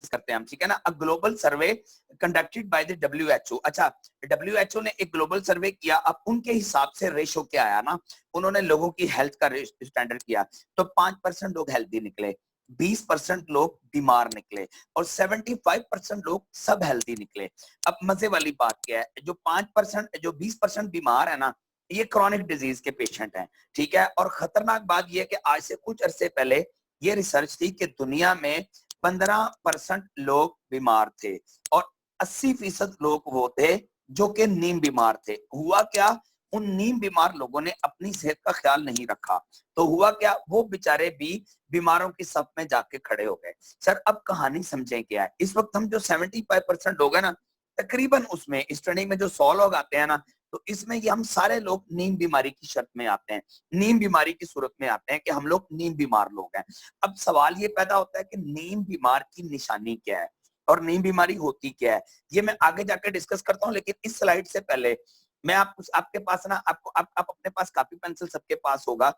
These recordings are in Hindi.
करते हैं हम, ठीक है ना। A global survey conducted by the WHO। अच्छा, WHO ने एक ग्लोबल सर्वे किया, अब उनके हिसाब से रेशो क्या आया ना, उन्होंने लोगों की हेल्थ का स्टैंडर्ड किया, तो 5% लोग हेल्दी निकले, 20% लोग बीमार निकले और 75% लोग सब हेल्दी निकले। अब मजे वाली बात क्या है, जो 5% जो 20% बीमार है ना, ये क्रॉनिक डिजीज के पेशेंट हैं, ठीक है। और खतरनाक बात यह है कि आज से कुछ अरसे पहले ये रिसर्च थी कि दुनिया में 15% लोग बीमार थे और 80% लोग वो थे जो कि नीम बीमार थे। हुआ क्या, उन नीम बीमार लोगों ने अपनी सेहत का ख्याल नहीं रखा, तो हुआ क्या, वो बेचारे भी बीमारों की सफ में जाके खड़े हो गए। सर अब कहानी समझें क्या है, इस वक्त हम जो 75% लोग हैं ना, तकरीबन उसमें इस स्टडी में जो 100 लोग आते हैं ना, तो इसमें ये हम सारे लोग नीम बीमारी की शर्त में आते हैं, नीम बीमारी की सूरत में आते हैं कि हम लोग नीम बीमार लोग हैं। अब सवाल ये पैदा होता है कि नीम बीमार की निशानी क्या है और नीम बीमारी होती क्या है, ये मैं आगे जाकर डिस्कस करता हूं। लेकिन इस स्लाइड से पहले मैं आपके पास ना, आपको आप अपने पास कॉपी पेंसिल सबके पास होगा,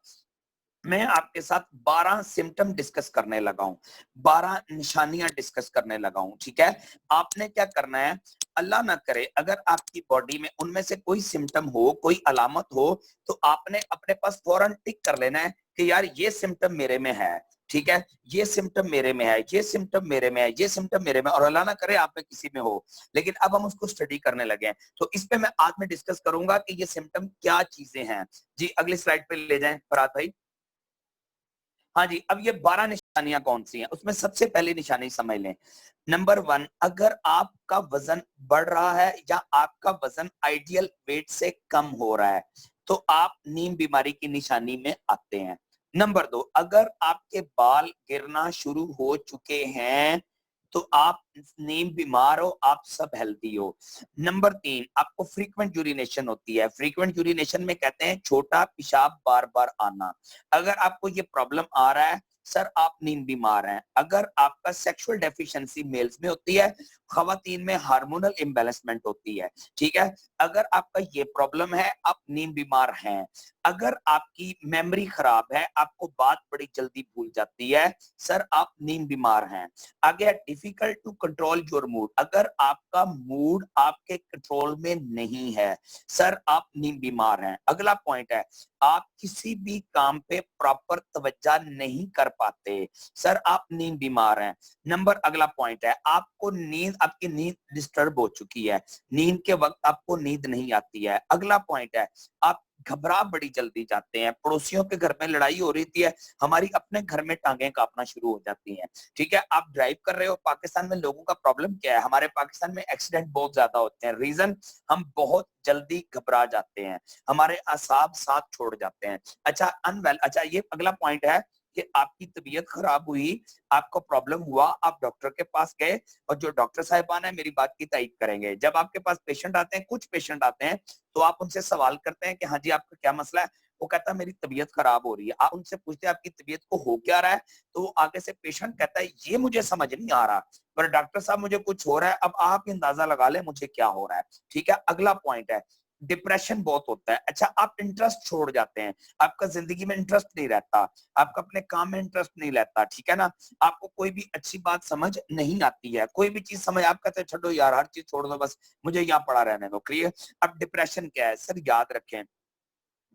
मैं आपके साथ 12 सिम्टम डिस्कस करने लगा हूं, 12 निशानियां डिस्कस करने लगा हूं, ठीक है। आपने क्या करना है, अल्लाह ना करे अगर आपकी बॉडी में उनमें से कोई सिम्टम हो, कोई अलामत हो, तो आपने अपने पास फौरन टिक कर लेना है कि यार ये सिम्टम मेरे में है, ठीक है, ये सिम्टम मेरे में है, ये सिम्टम मेरे में है, ये सिम्टम मेरे में, और अल्लाह ना करे आप में किसी में हो। लेकिन अब हम उसको स्टडी करने लगे हैं, तो इस पे मैं आज में डिस्कस करूंगा कि ये सिम्टम क्या चीजें हैं। जी अगली स्लाइड पे ले जाएं फरहाद भाई। हाँ जी, अब ये 12 निशानियां कौन सी हैं, उसमें सबसे पहली निशानी समझ लें। नंबर 1, अगर आपका वजन बढ़ रहा है या आपका वजन आइडियल वेट से कम हो रहा है, तो आप नीम बीमारी की निशानी में आते हैं। नंबर 2, अगर आपके बाल गिरना शुरू हो चुके हैं, तो आप नीम बीमार हो, आप सब हेल्दी हो। नंबर 3, आपको फ्रीक्वेंट यूरिनेशन होती है, फ्रीक्वेंट यूरिनेशन में कहते हैं छोटा पेशाब बार बार आना। अगर आपको ये प्रॉब्लम आ रहा है, सर आप नींद बीमार हैं। अगर आपका सेक्सुअल डेफिशिएंसी मेल्स में होती है, खवातीन में हार्मोनल इम्बैलेंसमेंट होती है, ठीक है। अगर आपका ये प्रॉब्लम है, आप नींद बीमार हैं। अगर आपकी मेमोरी खराब है, आपको बात बड़ी जल्दी भूल जाती है, सर आप नींद बीमार हैं। आगे, difficult to control your mood, अगर आपका मूड आपके कंट्रोल में नहीं है, सर आप नींद बीमार हैं। अगला पॉइंट है, आप किसी भी काम पे प्रॉपर तवज्जो नहीं कर पाते, सर आप नींद बीमार हैं। अगला पॉइंट है, आपकी नींद डिस्टर्ब हो चुकी है, नींद के वक्त आपको नींद नहीं आती है। अगला पॉइंट है, आप घबरा बड़ी जल्दी जाते हैं, पड़ोसियों के घर में लड़ाई हो रही थी, हमारी अपने घर में टांगें कांपना शुरू हो जाती हैं, ठीक है। आप ड्राइव कर रहे हो, पाकिस्तान में लोगों का प्रॉब्लम क्या है, हमारे पाकिस्तान में एक्सीडेंट बहुत ज्यादा होते हैं, रीजन हम बहुत जल्दी घबरा जाते हैं, हमारे असाब साथ छोड़ जाते हैं। अच्छा ये अगला पॉइंट है कि आपकी तबीयत खराब हुई, आपको प्रॉब्लम हुआ, आप डॉक्टर के पास गए, और जो डॉक्टर साहिबान है मेरी बात की तायीद करेंगे, जब आपके पास पेशेंट आते हैं, कुछ पेशेंट आते हैं, तो आप उनसे सवाल करते हैं कि हाँ जी आपका क्या मसला है, वो कहता है मेरी तबीयत खराब हो रही है। आप उनसे पूछते हैं आपकी तबीयत को हो क्या रहा है, तो वो आगे से पेशेंट कहता है ये मुझे समझ नहीं आ रहा, पर डॉक्टर साहब मुझे कुछ हो रहा है, अब आप अंदाजा लगा ले मुझे क्या हो रहा है, ठीक है। अगला पॉइंट है, डिप्रेशन बहुत होता है। अच्छा, आप इंटरेस्ट छोड़ जाते हैं, आपका जिंदगी में इंटरेस्ट नहीं रहता, आपका अपने काम में इंटरेस्ट नहीं रहता, ठीक है ना। आपको कोई भी अच्छी बात समझ नहीं आती है, कोई भी चीज समझ, आप कहते हैं छोड़ो यार, हर चीज छोड़ दो, बस मुझे यहाँ पड़ा रहने दो, क्लियर। अब डिप्रेशन क्या है, सर याद रखें,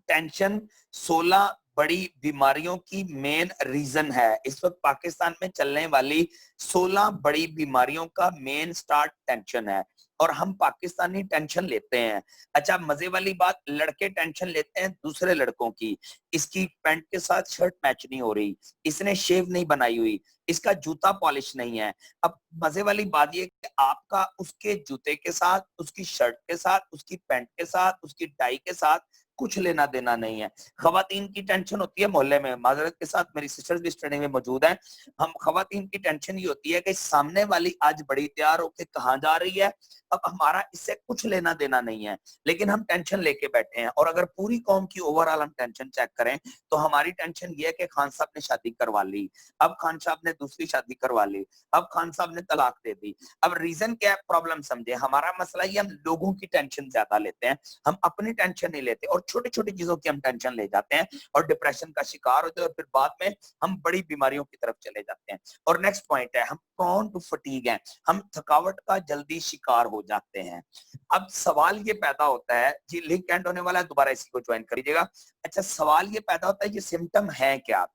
टेंशन 16 बड़ी बीमारियों की मेन रीजन है। इस वक्त पाकिस्तान में चलने वाली 16 बड़ी बीमारियों का मेन स्टार्ट टेंशन है, और हम पाकिस्तानी टेंशन लेते हैं। अच्छा, मजे वाली बात, लड़के टेंशन लेते हैं दूसरे लड़कों की, इसकी पैंट के साथ शर्ट मैच नहीं हो रही, इसने शेव नहीं बनाई हुई, इसका जूता पॉलिश नहीं है। अब मजे वाली बात ये कि आपका उसके जूते के साथ, उसकी शर्ट के साथ, उसकी पैंट के साथ, उसकी टाई के साथ कुछ लेना देना नहीं है। खवातीन की टेंशन होती है मोहल्ले में, माजरत के साथ मेरी सिस्टर्स भी स्टडी में मौजूद हैं, हम खवातीन की टेंशन ये होती है कि सामने वाली आज बड़ी तैयार होकर कहाँ जा रही है, अब हमारा इससे कुछ लेना देना नहीं है, लेकिन हम टेंशन लेके बैठे हैं। और अगर पूरी कौम की ओवरऑल हम टेंशन चेक करें, तो हमारी टेंशन ये है कि खान साहब ने शादी करवा ली, अब खान साहब ने दूसरी शादी करवा ली, अब खान साहब ने तलाक दे दी। अब रीजन क्या है, प्रॉब्लम समझे, हमारा मसला ये हम लोगों की टेंशन ज्यादा लेते हैं, हम अपनी टेंशन नहीं लेते। और और छोटी छोटी चीजों की हम टेंशन ले जाते हैं और डिप्रेशन का शिकार होते हैं और फिर बाद में हम बड़ी बीमारियों की तरफ चले जाते हैं। और नेक्स्ट पॉइंट है, हम प्रोन टू फटीग हैं, हम थकावट का जल्दी शिकार हो जाते हैं। अब सवाल ये पैदा होता है जी, लिंक एंड होने वाला है, दोबारा इसी को ज्वाइन कर लीजिएगा। अच्छा, सवाल ये पैदा होता है ये सिम्टम है क्या?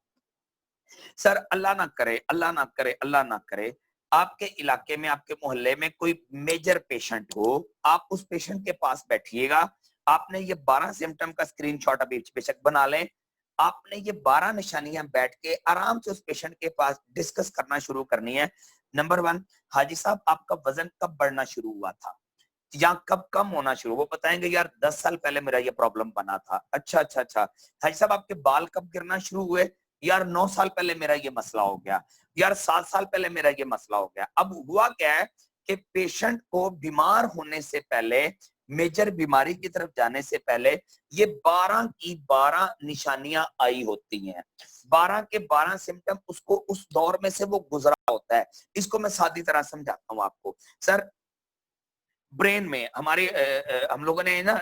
सर अल्लाह ना करे, अल्लाह ना करे, अल्लाह ना करे, आपके इलाके में, आपके मोहल्ले में कोई मेजर पेशेंट हो, आप उस पेशेंट के पास बैठिएगा, आपने ये 12 सिम्टम का स्क्रीनशॉट अभी बेशक बना लें, आपने ये 12 निशानियां बैठ के आराम से उस पेशेंट के पास डिस्कस करना शुरू करनी है। नंबर 1, हाजी साहब आपका वजन कब बढ़ना शुरू हुआ था या कब कम होना शुरू? वो बताएंगे यार 10 साल पहले मेरा ये प्रॉब्लम बना था। अच्छा अच्छा अच्छा। हाजी साहब आपके बाल कब गिरना शुरू हुए? यार 9 साल पहले मेरा ये मसला हो गया। यार 7 साल पहले मेरा ये मसला हो गया। अब हुआ क्या है कि पेशेंट को बीमार होने से पहले, मेजर बीमारी की तरफ जाने से पहले ये 12 की 12 निशानियां आई होती हैं। 12 के 12 सिम्टम उसको उस दौर में से वो गुजरा होता है। इसको मैं सादी तरह समझाता हूँ आपको। सर ब्रेन में हमारे हम लोगों ने ना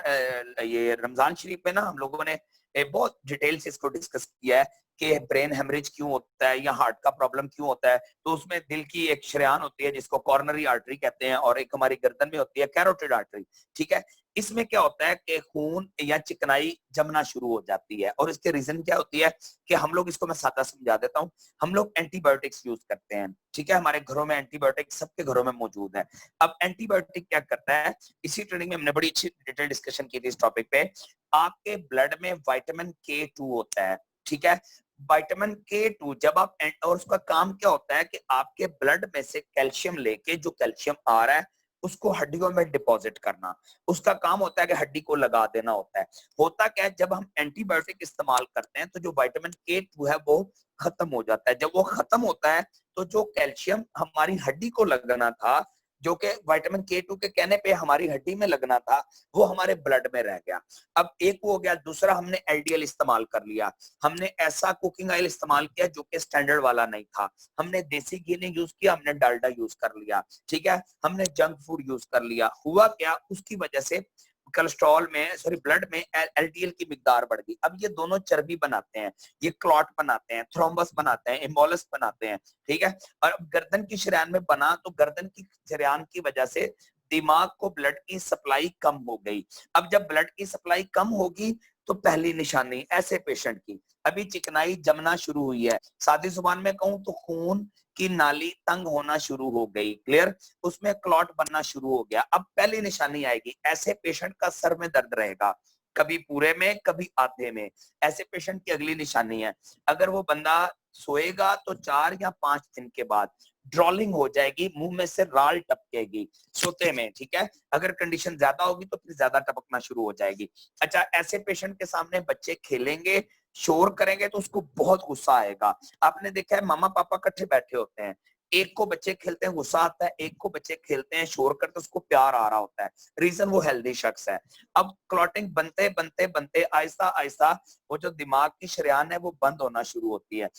ये रमजान शरीफ में ना हम लोगों ने बहुत डिटेल से इसको डिस्कस किया है कि ब्रेन हेमरेज क्यों होता है या हार्ट का प्रॉब्लम क्यों होता है। तो उसमें दिल की एक शरेयान होती है जिसको कॉर्नरी आर्टरी कहते हैं और एक हमारी गर्दन में होती है कैरोटिड आर्टरी। ठीक है, इसमें क्या होता है कि खून या चिकनाई जमना शुरू हो जाती है और इसके रीजन क्या होती है कि हम लोग, इसको मैं सादा समझा देता हूँ, हम लोग एंटीबायोटिक्स यूज करते हैं। ठीक है, हमारे घरों में एंटीबायोटिक सबके घरों में मौजूद है। अब एंटीबायोटिक क्या करता है, इसी ट्रेनिंग में हमने बड़ी अच्छी डिटेल डिस्कशन की थी इस टॉपिक पे। आपके ब्लड में विटामिन K2 होता है। ठीक है, विटामिन K2 जब आप, और उसका काम क्या होता है कि आपके ब्लड में से कैल्शियम लेके, जो कैल्शियम आ रहा है उसको हड्डियों में डिपॉजिट करना, उसका काम होता है कि हड्डी को लगा देना होता है। होता क्या है, जब हम एंटीबायोटिक इस्तेमाल करते हैं तो जो विटामिन K2 है वो खत्म हो जाता है। जब वो खत्म होता है तो जो कैल्शियम हमारी हड्डी को लगना था, जो कि विटामिन K2 के कहने पे हमारी हड्डी में लगना था, वो हमारे ब्लड में रह गया। अब एक वो हो गया। दूसरा, हमने LDL इस्तेमाल कर लिया, हमने ऐसा कुकिंग ऑयल इस्तेमाल किया जो कि स्टैंडर्ड वाला नहीं था, हमने देसी घी नहीं यूज किया, हमने डालडा यूज कर लिया। ठीक है, हमने जंक फूड यूज कर लिया। हुआ क्या, उसकी वजह से कोलेस्ट्रॉल में, सॉरी ब्लड में LDL की मिकदार बढ़ गई। अब ये दोनों चर्बी बनाते हैं, ये क्लॉट बनाते हैं, थ्रोम्बस बनाते हैं, एम्बोलस बनाते हैं। ठीक है, और अब गर्दन की शरेयान में बना तो गर्दन की शरेयान की वजह से दिमाग को ब्लड की सप्लाई कम हो गई। अब जब ब्लड की सप्लाई कम होगी तो पहली निशानी ऐसे पेशेंट की, अभी चिकनाई जमना शुरू हुई है, सादी जुबान में कहूं तो खून की नाली तंग होना शुरू हो गई। क्लियर, उसमें क्लॉट बनना शुरू हो गया। अब पहली निशानी आएगी, ऐसे पेशेंट का सर में दर्द रहेगा, कभी पूरे में कभी आधे में। ऐसे पेशेंट की अगली निशानी है, अगर वो बंदा सोएगा तो 4 या 5 दिन के बाद ड्रॉलिंग हो जाएगी, मुंह में से राल टपकेगी सोते में। ठीक है, अगर कंडीशन ज्यादा होगी तो फिर ज्यादा टपकना शुरू हो जाएगी। अच्छा, ऐसे पेशेंट के सामने बच्चे खेलेंगे, शोर करेंगे तो उसको बहुत गुस्सा आएगा। आपने देखा है मामा पापा इकट्ठे बैठे होते हैं, एक को बच्चे खेलते हैं गुस्सा आता है, एक को बच्चे खेलते हैं शोर करते उसको प्यार आ रहा होता है। रीजन वो हेल्दी शख्स है। अब क्लॉटिंग बनते बनते बनते आहिस्ता आहिस्ता वो जो दिमाग की शरेयान है वो बंद होना शुरू होती है।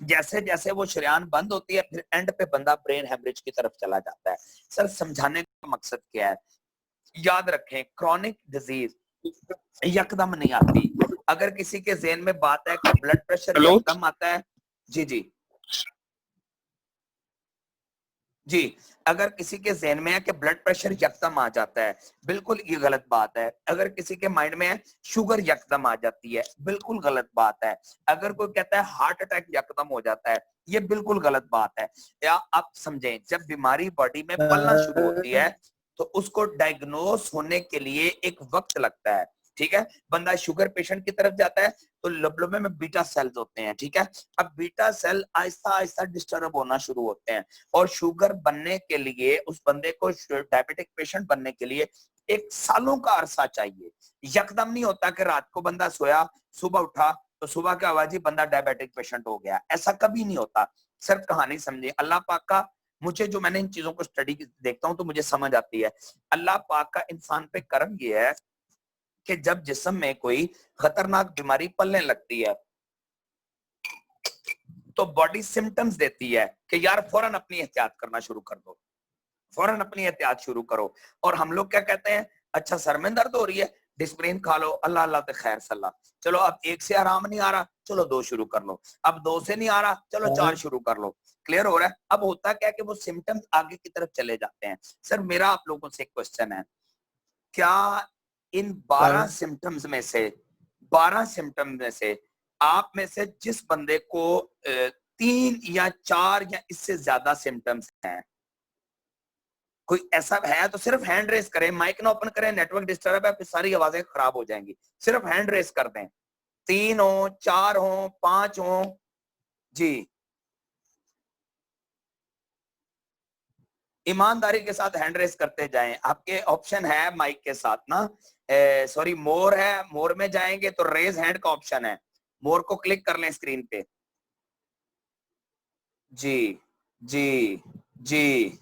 जैसे जैसे वो शरेयान बंद होती है फिर एंड पे बंदा ब्रेन हेमरेज की तरफ चला जाता है। सर समझाने का मकसद क्या है, याद रखें क्रॉनिक डिजीज यकदम नहीं आती। अगर किसी के ज़हन में बात है कि ब्लड प्रेशर हेलो यकदम आता है, जी जी जी, अगर किसी के ज़हन में है कि ब्लड प्रेशर यकदम आ जाता है, बिल्कुल ये गलत बात है। अगर किसी के माइंड में है शुगर यकदम आ जाती है, बिल्कुल गलत बात है। अगर कोई कहता है हार्ट अटैक यकदम हो जाता है, ये बिल्कुल गलत बात है। या आप समझें, जब बीमारी बॉडी में पलना शुरू होती है तो उसको डायग्नोस होने के लिए एक वक्त लगता है। ठीक है, बंदा शुगर पेशेंट की तरफ जाता है तो लबलबे में बीटा सेल्स होते हैं। ठीक है, अब beta cell Aahista Aahista disturb होना शुरू होते हैं और शुगर बनने के लिए, उस बंदे को डायबिटिक पेशेंट बनने के लिए एक सालों का अरसा चाहिए। यकदम नहीं होता कि रात को बंदा सोया सुबह उठा तो सुबह की आवाज ही बंदा डायबिटिक पेशेंट हो गया, ऐसा कभी नहीं होता। सिर्फ कहानी समझिए, अल्लाह पाक का, मुझे जो, मैंने इन चीजों को स्टडी देखता हूं तो मुझे समझ आती है, अल्लाह पाक का इंसान पे करम ये है कि जब जिस्म में कोई खतरनाक बीमारी पलने लगती है तो बॉडी सिम्टम्स देती है कि यार फौरन अपनी एहतियात करना शुरू कर दो, फौरन अपनी एहतियात शुरू करो। और हम लोग क्या कहते हैं, अच्छा सर में दर्द हो रही है, डिस्प्रिन खा लो, अल्लाह अल्लाह ते खैर सल्ला। चलो अब 1 से आराम नहीं आ रहा, चलो 2 शुरू कर लो। अब 2 से नहीं आ रहा, चलो 4 शुरू कर लो। क्लियर हो रहा है? अब होता क्या है कि वो सिम्टम्स आगे की तरफ चले जाते हैं। सर मेरा आप लोगों से एक क्वेश्चन है, क्या इन 12 सिम्टम्स में से 12 सिम्टम में से आप में से जिस बंदे को 3 या 4 या इससे ज्यादा सिम्टम्स हैं, कोई ऐसा है तो सिर्फ हैंड रेस करें, माइक ना ओपन करें, नेटवर्क डिस्टर्ब है, फिर सारी आवाजें खराब हो जाएंगी। सिर्फ हैंड रेस कर दें, 3 हो, 4 हो, 5 हो जी। ईमानदारी के साथ हैंड रेस करते जाएं। आपके ऑप्शन है माइक के साथ ना, सॉरी मोर है, मोर में जाएंगे तो रेज हैंड का ऑप्शन है, मोर को क्लिक कर लें स्क्रीन पे। जी जी जी,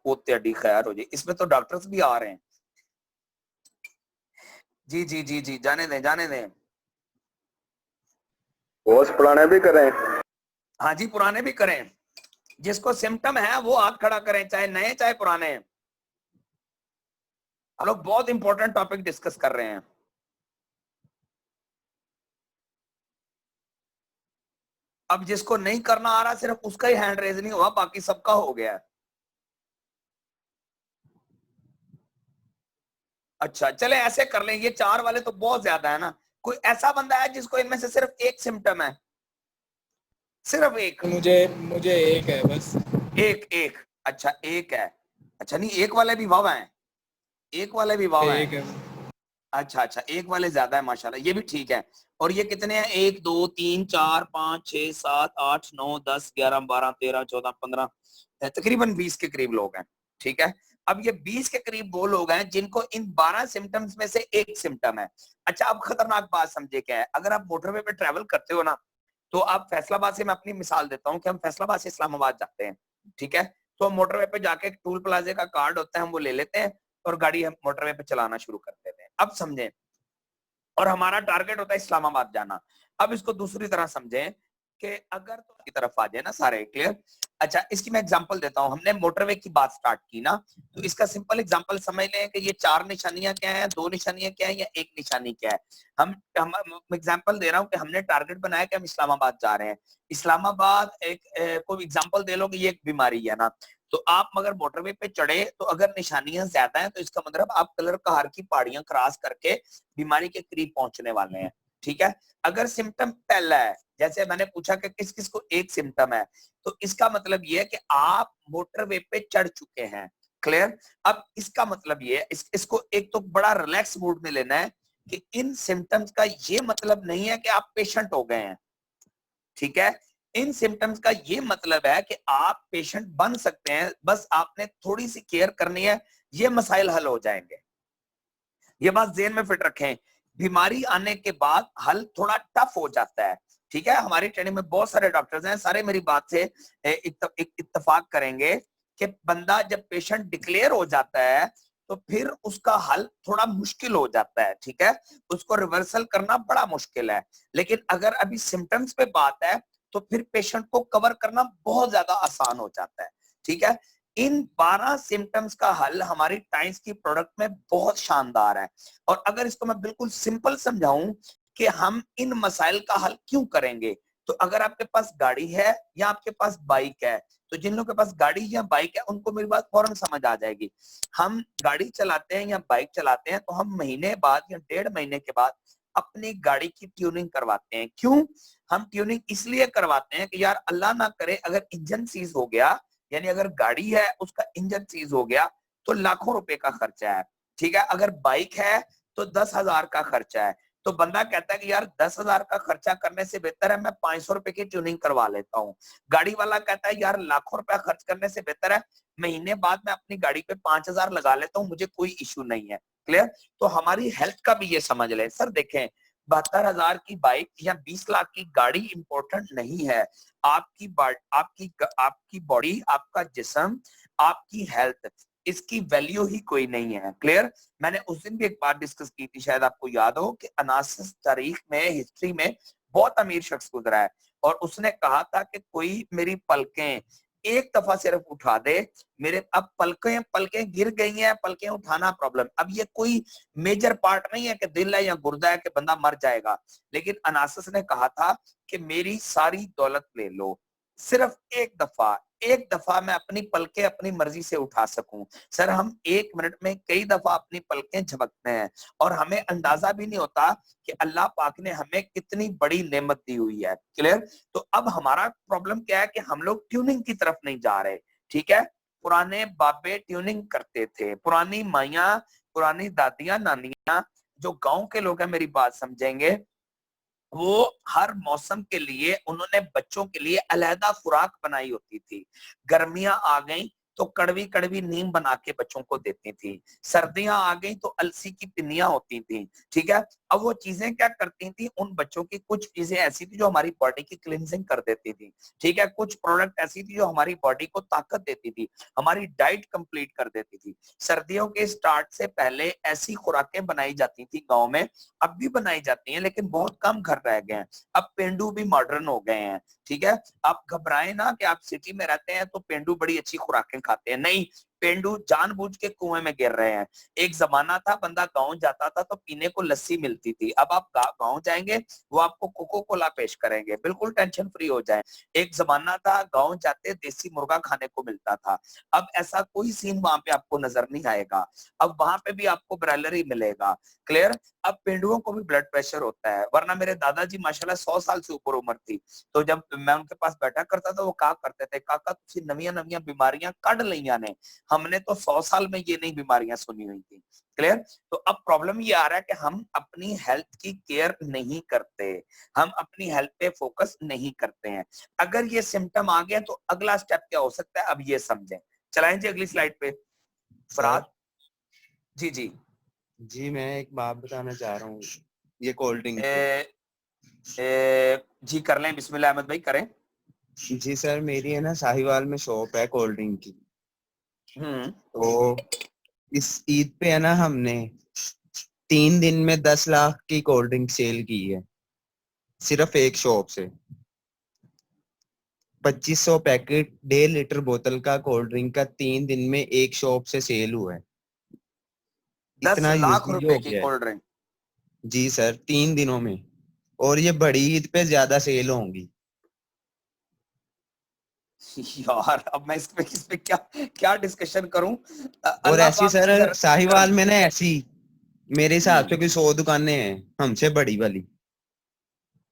पोते अड्डी खैर हो जी, इसमें तो डॉक्टर्स भी आ रहे हैं। जी जी जी जी, जाने दें जाने दें। बॉस पुराने भी करें? हाँ जी पुराने भी करें, जिसको सिम्टम है वो हाथ खड़ा करें, चाहे नए चाहे पुराने। हम लोग बहुत इंपॉर्टेंट टॉपिक डिस्कस कर रहे हैं। अब जिसको नहीं करना आ रहा सिर्फ उसका ही हैंड रेज नहीं हुआ, बाकी सबका हो गया है। अच्छा चले ऐसे कर लें, ये 4 वाले तो बहुत ज्यादा है ना। कोई ऐसा बंदा है जिसको इनमें से सिर्फ एक सिम्टम है, सिर्फ एक? मुझे मुझे एक है बस। एक एक, अच्छा एक है। अच्छा नहीं, एक वाले भी वाह हैं, एक वाले भी वाह एक हैं। है। अच्छा अच्छा, एक वाले ज्यादा है माशाल्लाह, ये भी ठीक है। और ये कितने हैं? 1 2 3 4 5 6 7 8 9 10 11 12 13 14 15, तकरीबन 20 के करीब लोग हैं। ठीक है, अब ये 20 के करीब वो लोग हैं जिनको इन 12 सिम्टम्स में से एक सिम्टम है। अच्छा अब खतरनाक बात समझे क्या है, अगर आप मोटरवे पे ट्रेवल करते हो ना, तो आप फैसलाबाद से, मैं अपनी मिसाल देता हूँ कि हम फैसलाबाद से इस्लामाबाद जाते हैं। ठीक है, तो मोटरवे पे जाके टूल प्लाजे का कार्ड होता है, हम वो ले लेते हैं और गाड़ी हम मोटरवे पे चलाना शुरू कर देते हैं। अब समझें, और हमारा टारगेट होता है इस्लामाबाद जाना। अब इसको दूसरी तरह समझें कि अगर तो की तरफ आ जाए ना सारे, क्लियर? अच्छा इसकी मैं एग्जांपल देता हूं, हमने मोटरवे की बात स्टार्ट की ना, तो इसका सिंपल एग्जांपल समझ लें कि ये 4 निशानियां क्या हैं, 2 निशानियां क्या है या एक निशानी क्या है। हम एग्जांपल दे रहा हूं कि हमने टारगेट बनाया कि हम इस्लामाबाद जा रहे हैं। इस्लामाबाद एक कोई एग्जांपल दे लो कि ये एक बीमारी है ना, तो आप मगर मोटरवे पे चढ़े तो अगर निशानियां ज्यादा हैं तो इसका मतलब आप कलर कहार की पहाड़ियां क्रॉस करके बीमारी के करीब पहुंचने वाले हैं। ठीक है, अगर सिम्टम पहला है, जैसे मैंने पूछा कि किस किस को एक सिम्टम है, तो इसका मतलब ये है कि आप मोटरवे पे चढ़ चुके हैं। क्लियर? अब इसका मतलब ये इसको एक तो बड़ा रिलैक्स मूड में लेना है कि इन सिम्टम्स का ये मतलब नहीं है कि आप पेशेंट हो गए हैं। ठीक है, इन सिम्टम्स का ये मतलब है कि आप पेशेंट बन सकते हैं, बस आपने थोड़ी सी केयर करनी है, ये मसाइल हल हो जाएंगे। ये बात ज़हन में फिट रखें, बीमारी आने के बाद हल थोड़ा टफ हो जाता है। ठीक है, हमारी ट्रेनिंग में बहुत सारे डॉक्टर्स हैं, सारे मेरी बात से इत्तेफाक करेंगे कि बंदा जब पेशेंट डिक्लेयर हो जाता है तो फिर उसका हल थोड़ा मुश्किल हो जाता है। ठीक है, उसको रिवर्सल करना बड़ा मुश्किल है, लेकिन अगर अभी सिम्टम्स पे बात है तो फिर पेशेंट को कवर करना बहुत ज्यादा आसान हो जाता है। ठीक है, इन 12 सिम्टम्स का हल हमारी टाइम्स की प्रोडक्ट में बहुत शानदार है। और अगर इसको मैं बिल्कुल सिंपल समझाऊं कि हम इन मसाइल का हल क्यों करेंगे, तो अगर आपके पास गाड़ी है या आपके पास बाइक है, तो जिन लोगों के पास गाड़ी या बाइक है उनको मेरी बात फौरन समझ आ जाएगी। हम गाड़ी चलाते हैं या बाइक चलाते हैं तो हम महीने बाद या 1.5 महीने के बाद अपनी गाड़ी की ट्यूनिंग करवाते हैं। क्यों हम ट्यूनिंग इसलिए करवाते हैं कि यार अल्लाह ना करे अगर इंजन सीज हो गया, यानी अगर गाड़ी है उसका इंजन सीज हो गया तो लाखों रुपए का खर्चा है। ठीक है, अगर बाइक है तो 10,000 का खर्चा है। तो बंदा कहता है कि यार 10,000 का खर्चा करने से बेहतर है मैं 500 रुपए की ट्यूनिंग करवा लेता हूँ। गाड़ी वाला कहता है यार लाखों रुपया खर्च करने से बेहतर है महीने बाद मैं अपनी गाड़ी पे 5,000 लगा लेता हूँ, मुझे कोई इश्यू नहीं है। क्लियर? तो हमारी हेल्थ का भी ये समझ लें। सर देखें, 72,000 की बाइक या 20 लाख की गाड़ी इंपॉर्टेंट नहीं है। आपकी आपकी बॉडी, आपका जिस्म, आपकी हेल्थ, इसकी वैल्यू ही कोई नहीं है। क्लियर? मैंने उस दिन भी एक बात डिस्कस की थी, शायद आपको याद हो, कि अनासिस तारीख में, हिस्ट्री में बहुत अमीर शख्स गुजरा है और उसने कहा था कि कोई मेरी पलकें एक दफा सिर्फ उठा दे मेरे, अब पलकें पलकें गिर गई हैं, पलकें उठाना प्रॉब्लम। अब ये कोई मेजर पार्ट नहीं है कि दिल है या गुर्दा है कि बंदा मर जाएगा। लेकिन अनासिस ने कहा था कि मेरी सारी दौलत ले लो, सिर्फ एक दफा मैं अपनी पलकें अपनी मर्जी से उठा सकूं। सर हम 1 मिनट में कई दफा अपनी पलकें झपकते हैं और हमें अंदाजा भी नहीं होता कि अल्लाह पाक ने हमें कितनी बड़ी नेमत दी हुई है। क्लियर? तो अब हमारा प्रॉब्लम क्या है कि हम लोग ट्यूनिंग की तरफ नहीं जा रहे। ठीक है, पुराने बाबे ट्यूनिंग करते थे, पुरानी माइया, पुरानी दादियां, नानियां, जो गांव के लोग हैं मेरी बात समझेंगे, वो हर मौसम के लिए उन्होंने बच्चों के लिए अलहदा खुराक बनाई होती थी। गर्मियां आ गई तो कड़वी कड़वी नीम बना के बच्चों को देती थी, सर्दियां आ गई तो अलसी की पिन्नियां होती थी। ठीक है, अब वो चीजें क्या करती थी, उन बच्चों की कुछ चीजें ऐसी थी जो हमारी बॉडी की क्लिनजिंग कर देती थी। ठीक है, कुछ प्रोडक्ट ऐसी थी जो हमारी बॉडी को ताकत देती थी, हमारी डाइट कंप्लीट कर देती थी। सर्दियों के स्टार्ट से पहले ऐसी खुराकें बनाई जाती थी गांव में, अब भी बनाई जाती हैं लेकिन बहुत कम घर रह गए हैं। अब पेंडू भी मॉडर्न हो गए हैं। ठीक है, आप घबराएं ना कि आप सिटी में रहते हैं तो पेंडू बड़ी अच्छी खुराकें खाते हैं, नहीं, पेंडू जानबूझ के कुएं में गिर रहे हैं। एक जमाना था बंदा गांव जाता था तो पीने को लस्सी मिलती थी, अब आप गांव जाएंगे वो आपको कोको कोला पेश करेंगे, बिल्कुल टेंशन फ्री हो जाए। एक जमाना था गांव जाते देसी मुर्गा खाने को मिलता था, अब ऐसा कोई सीन वहां पे आपको नजर नहीं आएगा। अब वहां पे भी आपको ब्रायलर ही मिलेगा। क्लियर? अब पेंडुओं को भी ब्लड प्रेशर होता है, वरना मेरे दादाजी माशाल्लाह 100 साल से ऊपर उम्र थी, तो जब मैं उनके पास बैठा करता था वो कहा करते थे, काका तुसी नवियां नवियां बीमारियां कढ़ लईया ने, हमने तो 100 साल में ये नई बीमारियां सुनी हुई थी। क्लियर? तो अब प्रॉब्लम ये आ रहा है कि हम अपनी हेल्थ की केयर नहीं करते, हम अपनी हेल्थ पे फोकस नहीं करते हैं। अगर ये सिम्टम आ गया तो अगला स्टेप क्या हो सकता है, अब ये समझें। चलाएं जी अगली स्लाइड पे। सर फराज जी जी। जी मैं एक बात बताना चाह रहा हूँ ये कोल्ड ड्रिंक पे। जी कर लें, बिस्मिल्लाह अहमद भाई करें। जी सर मेरी है ना साहिवाल में शॉप है कोल्ड ड्रिंक की। तो इस ईद पे है ना हमने 3 दिन में 10 लाख की कोल्ड ड्रिंक सेल की है, सिर्फ एक शॉप से। 2500 पैकेट 1.5 लीटर बोतल का कोल्ड ड्रिंक का 3 दिन में एक शॉप से सेल हुआ है। 10 इतना लाख यूजेज रुपए हो की गया है। Cold drink. जी सर 3 दिनों में, और ये बड़ी ईद पे ज्यादा सेल होंगी। यार अब मैं इस पे क्या क्या डिस्कशन करूं। और अल्लाह ऐसी पाक की सर करम। साहिवाल में ना ऐसी मेरे हिसाब से कोई 100 दुकानें हैं हमसे बड़ी वाली।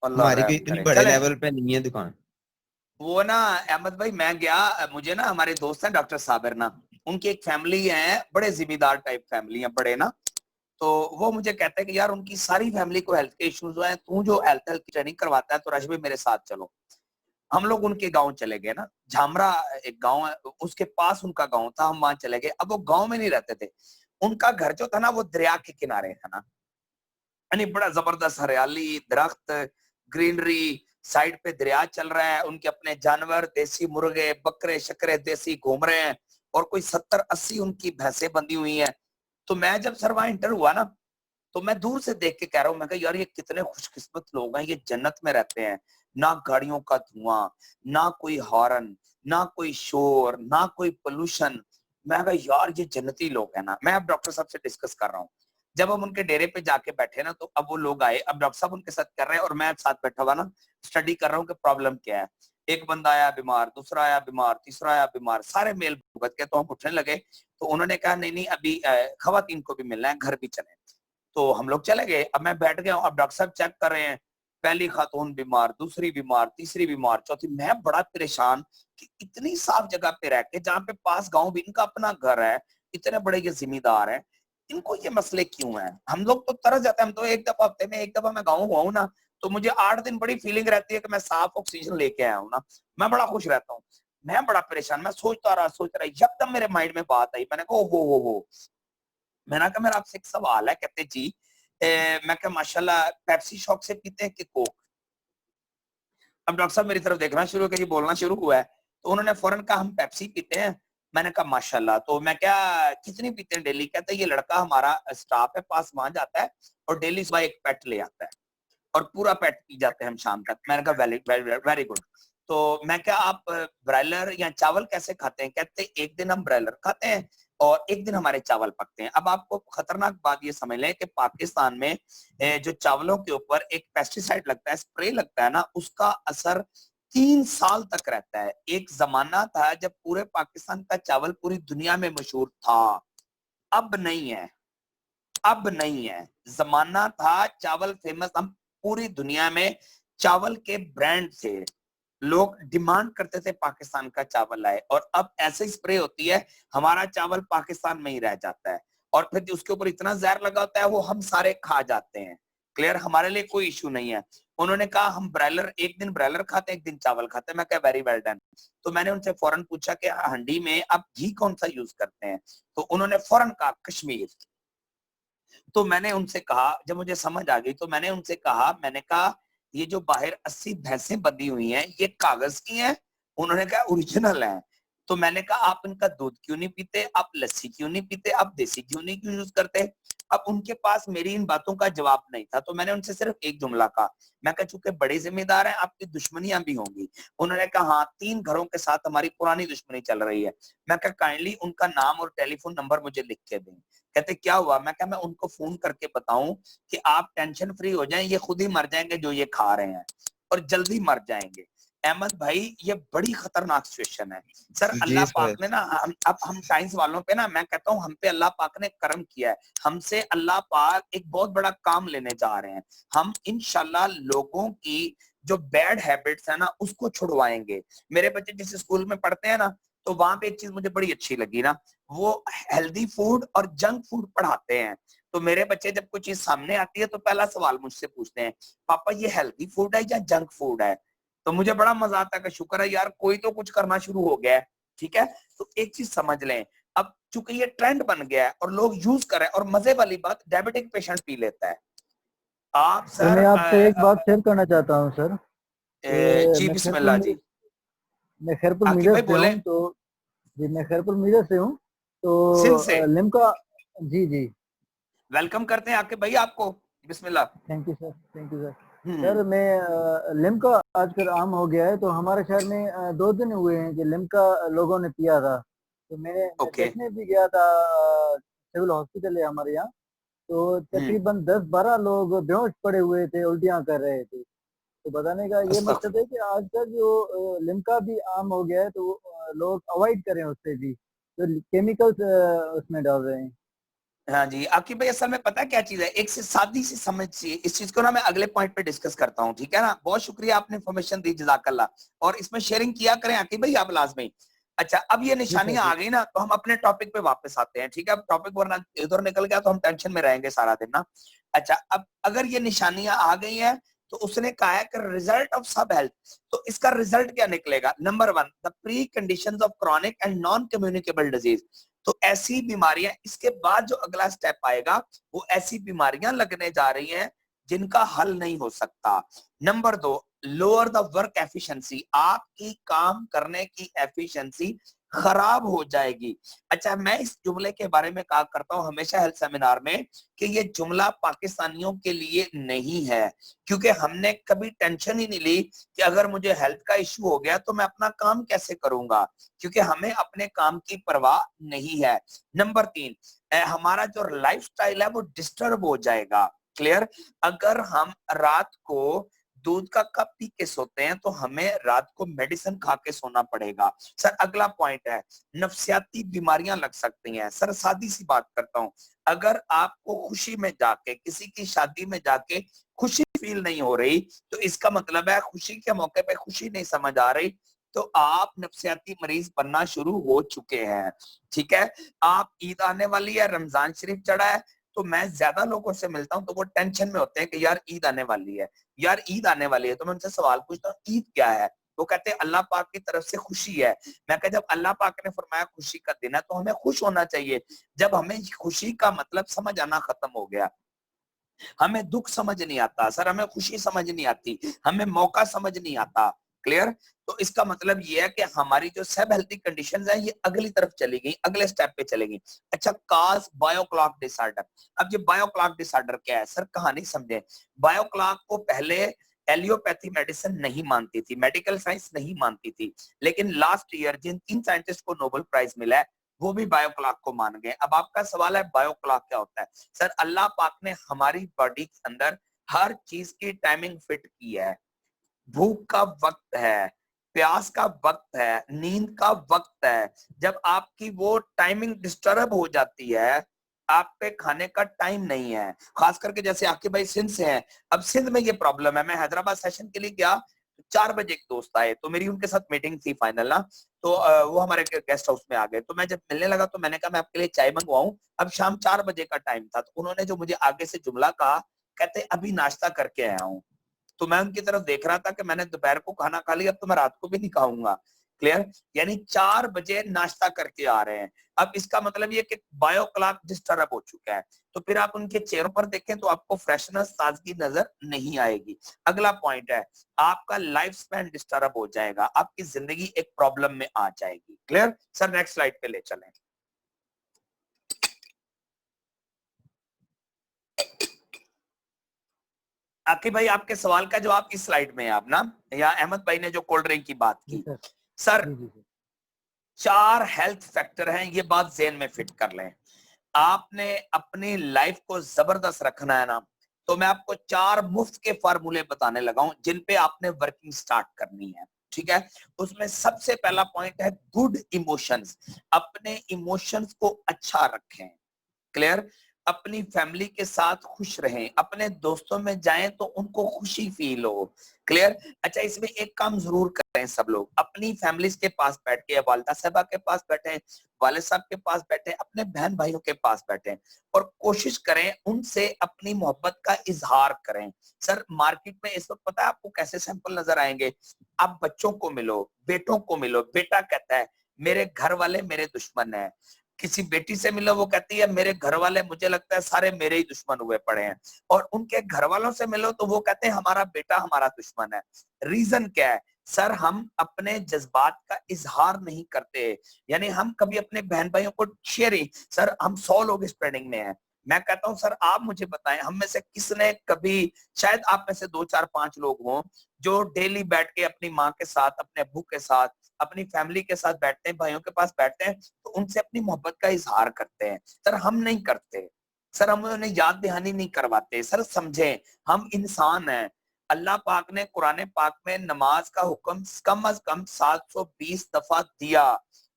अल्लाह हमारी कोई रहम इतनी करे। बड़े चले लेवल पे नहीं है दुकान। वो ना अहमद भाई, मैं गया, मुझे ना हमारे दोस्त हैं डॉक्टर साबिर ना, उनकी एक फैमिली है, बड़े जिम्मेदार टाइप फैमिली है, बड़े ना। तो वो मुझे कहते हैं कि यार उनकी सारी फैमिली को हेल्थ के इश्यूज हैं, तू जो हेल्थ की ट्रेनिंग करवाता है तो रश भाई मेरे साथ चलो। हम लोग उनके गांव चले गए ना, झामरा एक गांव है, उसके पास उनका गांव था, हम वहां चले गए। अब वो गांव में नहीं रहते थे, उनका घर जो था ना वो दरिया के किनारे था ना, यानी बड़ा जबरदस्त हरियाली, दरख्त, ग्रीनरी, साइड पे दरिया चल रहा है, उनके अपने जानवर, देसी मुर्गे, बकरे शकरे देसी घूम रहे हैं, और कोई 70-80 उनकी भैंसें बंधी हुई हैं। तो मैं जब सर वहां इंटर हुआ ना, तो मैं दूर से देख के कह रहा हूँ, मैं कहा यार ये कितने खुशकिस्मत लोग हैं, ये जन्नत में रहते हैं। ना गाड़ियों का धुआं, ना कोई हॉर्न, ना कोई शोर, ना कोई पोल्यूशन। मैं कहा यार ये जन्नती लोग हैं ना। मैं अब डॉक्टर साहब से डिस्कस कर रहा हूँ, जब हम उनके डेरे पे जाके बैठे ना, तो अब वो लोग आए, अब डॉक्टर साहब उनके साथ कर रहे हैं और मैं साथ बैठा हुआ ना स्टडी कर रहा हूँ कि प्रॉब्लम क्या है। एक बंदा आया बीमार, दूसरा आया बीमार, तीसरा आया बीमार, सारे मेल भुगत के तो हम उठने लगे। तो उन्होंने कहा नहीं नहीं अभी खवातीन को भी मिलना है, घर भी चले। तो हम लोग चले गए, अब मैं बैठ गया हूँ, अब डॉक्टर साहब चेक कर रहे हैं, पहली खातून बीमार, दूसरी बीमार, तीसरी बीमार, चौथी। मैं बड़ा परेशान कि इतनी साफ जगह पे रह के, जहाँ पे पास गांव भी इनका अपना घर है, इतने बड़े ये जिम्मेदार हैं, इनको ये मसले क्यों हैं। हम लोग तो तरस जाते हैं, हम तो एक दफा हफ्ते में एक दफा मैं गाँव हुआ हूँ ना, तो मुझे 8 दिन बड़ी फीलिंग रहती है कि मैं साफ ऑक्सीजन लेके आया हूँ ना, मैं बड़ा खुश रहता हूँ। मैं बड़ा परेशान, मैं सोचता रहा एकदम मेरे माइंड में बात आई, मैंने कहा हो। मैंने कहा मेरा आपसे एक सवाल है। कहते जी मैं कहा माशाल्लाह पेप्सी शॉक से पीते हैं कि कोक। अब डॉक्टर साहब मेरी तरफ देखना शुरू करिए, बोलना शुरू हुआ है, तो उन्होंने फौरन कहा हम पेप्सी पीते हैं। मैंने कहा माशाल्लाह। तो मैं क्या कितनी पीते हैं डेली? कहते ये लड़का हमारा स्टाफ है, पास वहां जाता है और डेली सुबह एक पेट ले आता है और पूरा पेट पी जाते हैं हम शाम तक। मैंने कहा वेरी वेरी गुड। तो मैं क्या, आप ब्रायलर या चावल कैसे खाते हैं? कहते हैं एक दिन हम ब्रायलर खाते हैं और एक दिन हमारे चावल पकते हैं। अब आपको खतरनाक बात ये समझ लें कि पाकिस्तान में जो चावलों के ऊपर एक पेस्टिसाइड लगता है, स्प्रे लगता है ना, उसका असर 3 साल तक रहता है। एक जमाना था जब पूरे पाकिस्तान का चावल पूरी दुनिया में मशहूर था, अब नहीं है, अब नहीं है। जमाना था चावल फेमस, हम पूरी दुनिया में चावल के ब्रांड थे, लोग डिमांड करते थे पाकिस्तान का चावल आए, और अब ऐसे स्प्रे होती है हमारा चावल पाकिस्तान में ही रह जाता है, और फिर उसके ऊपर इतना जहर लगा होता है वो हम सारे खा जाते हैं। क्लियर? हमारे लिए कोई इशू नहीं है। उन्होंने कहा हम ब्रायलर, एक दिन ब्रायलर खाते हैं एक दिन चावल खाते हैं। मैं कहा वेरी वेल डन। तो मैंने उनसे फौरन पूछा कि हंडी में आप घी कौन सा यूज करते हैं? तो उन्होंने फौरन कहा कश्मीर। तो मैंने उनसे कहा, जब मुझे समझ आ गई तो मैंने उनसे कहा, मैंने कहा ये जो बाहर 80 भैंसें बंधी हुई हैं ये कागज की हैं? उन्होंने कहा ओरिजिनल है। तो मैंने कहा आप इनका दूध क्यों नहीं पीते, आप लस्सी क्यों नहीं पीते, आप देसी क्यों नहीं क्यों यूज करते? अब उनके पास मेरी इन बातों का जवाब नहीं था, तो मैंने उनसे सिर्फ एक जुमला कहा, मैं कहा चूंकि बड़े जिम्मेदार हैं आपकी दुश्मनियां भी होंगी। उन्होंने कहा हाँ, 3 घरों के साथ हमारी पुरानी दुश्मनी चल रही है। मैं कहा काइंडली उनका नाम और टेलीफोन नंबर मुझे लिख के दें। कहते क्या हुआ? मैं कहा मैं उनको फोन करके बताऊं कि आप टेंशन फ्री हो जाएं, ये खुद ही मर जाएंगे जो ये खा रहे हैं, और जल्दी मर जाएंगे। अहमद भाई ये बड़ी खतरनाक सिचुएशन है सर। जी अल्लाह पाक सर। ने ना अब हम टाइम्स वालों पे ना, मैं कहता हूँ हम पे अल्लाह पाक ने करम किया है। हमसे अल्लाह पाक एक बहुत बड़ा काम लेने जा रहे हैं। हम इंशाल्लाह लोगों की जो बैड हैबिट्स है ना उसको छुड़वाएंगे। मेरे बच्चे जिस स्कूल में पढ़ते हैं ना, तो वहां पे एक चीज मुझे बड़ी अच्छी लगी ना, वो हेल्दी फूड और जंक फूड पढ़ाते हैं। तो मेरे बच्चे जब कोई चीज सामने आती है तो पहला सवाल मुझसे पूछते हैं, पापा ये हेल्दी फूड है या जंक फूड है? तो मुझे बड़ा मजा आता है कि शुक्र है यार कोई तो कुछ करना शुरू हो गया है। ठीक है, तो एक चीज समझ लें, अब चूंकि ये ट्रेंड बन गया है और लोग यूज कर रहे हैं, और मजे वाली बात डायबिटिक पेशेंट पी लेता है। आप सर सर मैं आपसे एक बात शेयर करना चाहता हूँ सर। जी मैं बिस्मिल्लाह जी। मैं खैरपुर आकिब मीरर भाई से बोले, हूँ। तो जी मैं खैरपुर मीरर से हूँ। सिंध से। तो लिम्का। जी जी। वेलकम करते हैं आकिब भाई आपको, बिस्मिल्लाह। Thank you sir, thank you sir. Hmm. Sir मैं लिम्का आजकल आम हो गया है, तो हमारे शहर में 2 दिन हुए हैं कि लिम्का लोगों ने पिया था। तो मैं ओके। देखने भी गया था, सिविल हॉस्पिटल है हमारे यहाँ। तो हम्म। तकरीबन 10-12 लोग बेहोश पड़े हुए थे, उल्टियाँ कर रहे थे। तो बताने का ये मकसद अस्तगफुर। है कि आजकल जो लिम्का भी आम हो गया है, तो लोग अवॉइड करें उससे भी, जो केमिकल्स उसमें डाल रहे हैं। हाँ जी आकिब भाई, असल में पता है क्या चीज है, एक से सादी सी समझ सी इस चीज को ना मैं अगले पॉइंट पे डिस्कस करता हूँ, ठीक है ना? बहुत शुक्रिया आपने इन्फॉर्मेशन दी, जजाकल्लाह। और इसमें शेयरिंग किया करें आकिब भाई आप लाजमी। अच्छा, अब ये जी सर निशानियां जी। आ गई ना, तो हम अपने टॉपिक पे वापस आते हैं, ठीक है? अब टॉपिक वरना इधर निकल गया तो हम टेंशन में रहेंगे सारा दिन ना। अच्छा, अब अगर ये निशानियां आ गई हैं तो उसने कहा है कि रिजल्ट ऑफ सब हेल्थ, तो इसका रिजल्ट क्या निकलेगा? Number 1, the pre conditions of chronic and non communicable disease. तो ऐसी बीमारियां, इसके बाद जो अगला स्टेप आएगा वो ऐसी बीमारियां लगने जा रही हैं जिनका हल नहीं हो सकता। Number 2, lower the work efficiency, आपकी काम करने की एफिशिएंसी खराब हो जाएगी। अच्छा, मैं इस जुमले के बारे में कहा करता हूं हमेशा हेल्थ सेमिनार में कि ये जुमला पाकिस्तानियों के लिए नहीं है, क्योंकि हमने कभी टेंशन ही नहीं ली कि अगर मुझे हेल्थ का इश्यू हो गया तो मैं अपना काम कैसे करूंगा, क्योंकि हमें अपने काम की परवाह नहीं है। नंबर 3, हमारा जो लाइफस्टाइल है वो डिस्टर्ब हो जाएगा। क्लियर? अगर हम रात को दूध का कप पी के सोते हैं तो हमें रात को मेडिसिन खा के सोना पड़ेगा। सर अगला पॉइंट है, नफसियाती बीमारियां लग सकती हैं। सर सादी सी बात करता हूं, अगर आपको खुशी में जाके, किसी की शादी में जाके खुशी फील नहीं हो रही, तो इसका मतलब है खुशी के मौके पे खुशी नहीं समझ आ रही, तो आप नफसियाती मरीज बनना शुरू हो चुके हैं। ठीक है? आप, ईद आने वाली है, रमजान शरीफ चढ़ा है, तो मैं ज्यादा लोगों से मिलता हूं तो वो टेंशन में होते हैं कि यार ईद आने वाली है, यार ईद आने वाली है। तो मैं उनसे सवाल पूछता हूँ ईद क्या है? वो कहते हैं अल्लाह पाक की तरफ से खुशी है। मैं कहता जब अल्लाह पाक ने फरमाया खुशी का दिन है तो हमें खुश होना चाहिए। जब हमें खुशी का मतलब समझ आना खत्म हो गया, हमें दुख समझ नहीं आता सर, हमें खुशी समझ नहीं आती, हमें मौका समझ नहीं आता। क्लियर? तो इसका मतलब ये है कि हमारी जो सब हेल्थी कंडीशंस हैं ये अगली तरफ चली गई, अगले स्टेप पे चलेगी। अच्छा, काज बायोक्लॉक डिसऑर्डर। अब ये बायोक्लॉक डिसऑर्डर क्या है सर? कहानी समझे। बायोक्लॉक को पहले एलियोपैथी मेडिसिन नहीं मानती थी, मेडिकल साइंस नहीं मानती थी, लेकिन लास्ट ईयर जिन 3 साइंटिस्ट को नोबेल प्राइज मिला है वो भी बायो क्लॉक को मान गए। अब आपका सवाल है बायो क्लॉक क्या होता है? सर अल्लाह पाक ने हमारी बॉडी के अंदर हर चीज की टाइमिंग फिट की है। भूख का वक्त है, प्यास का वक्त है, नींद का वक्त है। जब आपकी वो टाइमिंग डिस्टर्ब हो जाती है, आप पे खाने का टाइम नहीं है, खास करके जैसे आके भाई सिंध से हैं। अब सिंध में ये प्रॉब्लम है। मैं हैदराबाद सेशन के लिए गया, 4 बजे एक दोस्त आए, तो मेरी उनके साथ मीटिंग थी फाइनल ना, तो वो हमारे गेस्ट हाउस में आ गए। तो मैं जब मिलने लगा तो मैंने कहा मैं आपके लिए चाय मंगवाऊं। अब शाम 4 बजे का टाइम था, तो उन्होंने जो मुझे आगे से जुमला कहा, कहते अभी नाश्ता करके आया हूँ। तो मैं उनकी तरफ देख रहा था कि मैंने दोपहर को खाना खा लिया, अब तो मैं रात को भी नहीं खाऊंगा। क्लियर? यानी 4 बजे नाश्ता करके आ रहे हैं। अब इसका मतलब ये कि बायो क्लॉक डिस्टर्ब हो चुका है। तो फिर आप उनके चेहरों पर देखें तो आपको फ्रेशनेस, ताजगी नजर नहीं आएगी। अगला पॉइंट है, आपका लाइफ स्पैन डिस्टर्ब हो जाएगा, आपकी जिंदगी एक प्रॉब्लम में आ जाएगी। क्लियर? सर नेक्स्ट स्लाइड पे ले चलें। आकिब भाई आपके सवाल का जवाब इस स्लाइड में है आप ना, या अहमद भाई ने जो कोल्ड ड्रिंक की बात जी की। सर। सर जी जी सर। 4 हेल्थ फैक्टर हैं, ये बात ज़हन में फिट कर लें। आपने अपनी लाइफ को जबरदस्त रखना है ना, तो मैं आपको 4 मुफ्त के फार्मूले बताने लगा हूं जिन पे आपने वर्किंग स्टार्ट करनी है। ठीक है? उसमें सबसे पहला पॉइंट है गुड इमोशंस। अपने इमोशंस को अच्छा रखें। क्लियर? अपनी फैमिली के साथ खुश रहें, अपने दोस्तों में जाएं तो उनको खुशी फील हो। क्लियर? अच्छा, इसमें एक काम जरूर करें सब लोग, अपनी फैमिली के पास बैठ के, वालिदा साहबा के पास बैठे, वालिद साहब के पास बैठे, अपने बहन भाइयों के पास बैठे और कोशिश करें उनसे अपनी मोहब्बत का इजहार करें। सर मार्केट में इस वक्त पता है आपको कैसे सैंपल नजर आएंगे? आप बच्चों को मिलो, बेटों को मिलो, बेटा कहता है मेरे घर वाले मेरे दुश्मन है। किसी बेटी से मिलो, वो कहती है मेरे घर वाले मुझे लगता है सारे मेरे ही दुश्मन हुए पड़े हैं। और उनके घर वालों से मिलो तो वो कहते हैं हमारा बेटा हमारा दुश्मन है। रीजन क्या है? सर हम अपने जज्बात का इजहार नहीं करते, यानी हम कभी अपने बहन भाइयों को शेयरिंग, सर हम 100 लोग इस ट्रेनिंग में हैं, मैं कहता हूं सर आप मुझे बताएं हम में से किसने कभी, शायद आप में से 2 4 5 लोग हों जो डेली बैठ के अपनी माँ के साथ, अपने अब्बू के साथ, अपनी फैमिली के साथ बैठते हैं, भाइयों के पास बैठते हैं तो उनसे अपनी मोहब्बत का इजहार करते हैं। सर हम नहीं करते, सर हम उन्हें याद दहानी नहीं करवाते। सर समझें हम इंसान हैं। अल्लाह पाक ने कुरान पाक में नमाज का हुक्म कम अज कम 720 दफा दिया।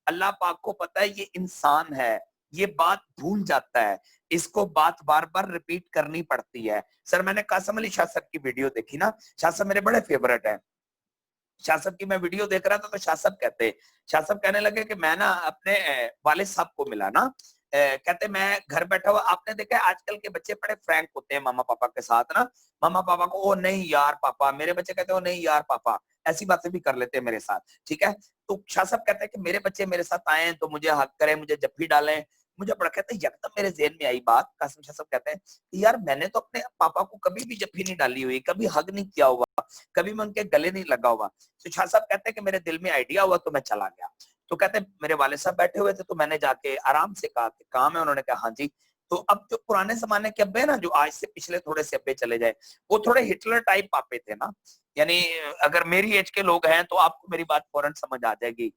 अल्लाह पाक को पता है ये इंसान है, ये बात भूल जाता है, इसको बात बार बार रिपीट करनी पड़ती है। सर मैंने कासिम अली शाह साहब की वीडियो देखी ना, शाह साहब मेरे बड़े फेवरेट हैं। शाह साहब की मैं वीडियो देख रहा था तो शाह साहब कहने लगे कि मैं ना अपने वालिद साहब को मिला ना, कहते मैं घर बैठा हुआ, आपने देखा है आजकल के बच्चे बड़े फ्रैंक होते हैं मामा पापा के साथ ना, मामा पापा को ओ नहीं यार पापा, मेरे बच्चे कहते हो नहीं यार पापा, ऐसी बातें भी कर लेते हैं मेरे साथ। ठीक है? तो शाह साहब कहते हैं कि मेरे बच्चे मेरे साथ आए तो मुझे हक करें, मुझे जफ्फी डालें, मुझे बड़ा कहते हैं यकदम मेरे जेहन में आई बात। कासिम शाह साहब कहते हैं यार मैंने तो अपने पापा को कभी भी जफ्फी नहीं डाली हुई, कभी हग नहीं किया हुआ, कभी मैं उनके गले नहीं लगा हुआ। तो शाह साहब कहते हैं कि मेरे दिल में आइडिया हुआ तो मैं चला गया। तो कहते हैं मेरे वालिद साहब बैठे हुए थे तो मैंने जाके आराम से कहा कि काम है, उन्होंने कहा हाँ जी। तो अब जो पुराने जमाने के अब्बे ना, जो आज से पिछले थोड़े से अब्बे चले जाए, वो थोड़े हिटलर टाइप पापे थे ना, यानी अगर मेरी एज के लोग हैं तो आपको मेरी बात फौरन समझ आ जाएगी।